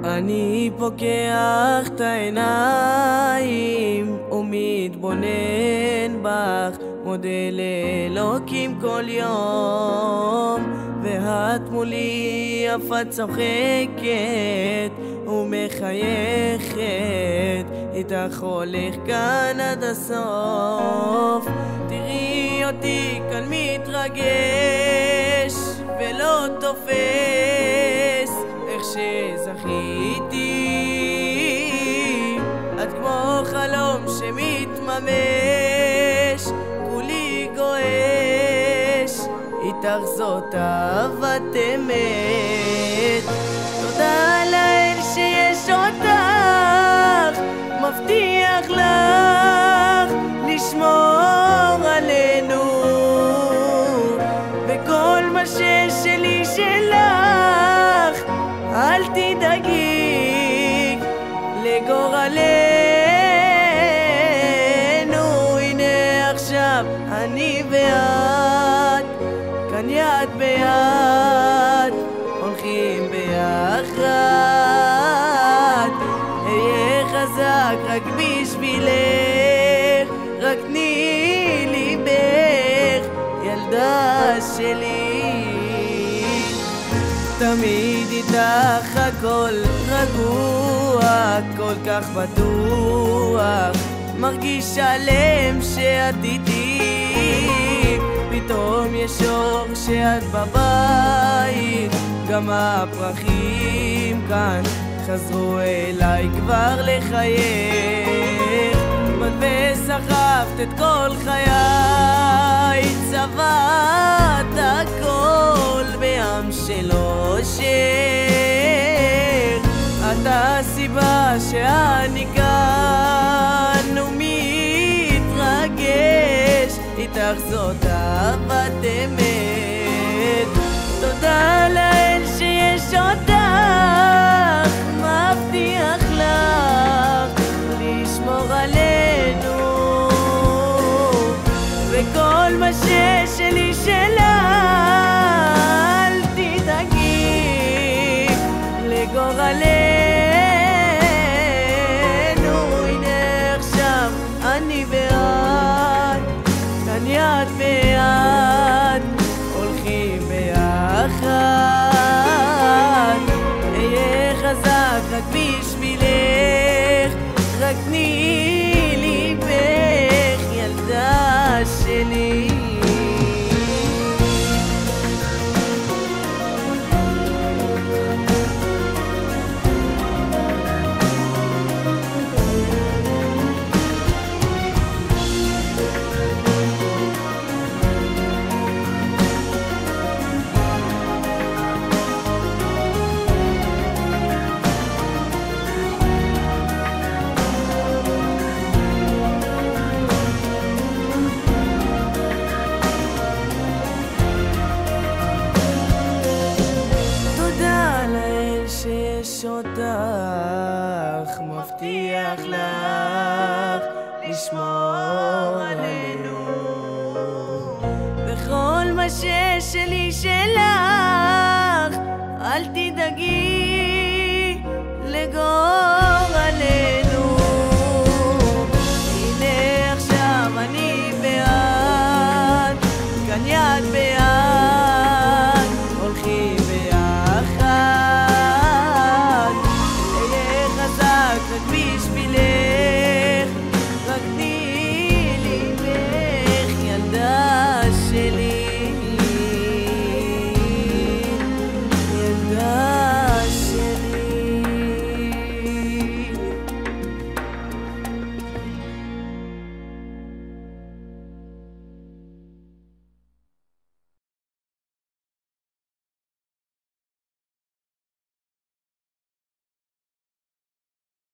אני פוקח את העיניים ומתבונן בך, מודה לאלוקים כל יום, ואת מולי יפה צוחקת ומחייכת, איתך הולך כאן עד הסוף. תראי אותי כאן מתרגש ולא תופס איך שזכיתי, את כמו חלום שמתממש, כולי גועש, איתך זאת אהבת אמת. תודה לאל שיש אותך, מבטיח לך לשמור עלינו, וכל מה ששלי שלך, אל תדאגי לגורלנו. הנה עכשיו אני ואת כאן יד ביד, הולכים ביחד. אהיה חזק רק בשבילך, רק תני ליבך ילדה שלי. תמיד איתך הכל רגוע, כל כך בטוח, מרגיש שלם שאת איתי. פתאום יש אור שאת בבית, גם הפרחים כאן חזרו אליי כבר לחייך. באת וסחבת את כל חיי, צבעת הכל בים של אושר. את הסיבה שאני כאן ומתרגש, איתך זאת אהבת אמת. תודה לאל שיש אותך, מבטיח לך לשמור עלינו, וכל מה ששלי שלה, אל תדאגי לגורלנו. הנה עכשיו אני ואת כאן יד ביד, הולכים ביחד. אהיה חזק רק בשבילך, רק תני ליבך ילדה שלי. אותך, מבטיח לך לשמור עלינו, וכל מה ששלי שלך.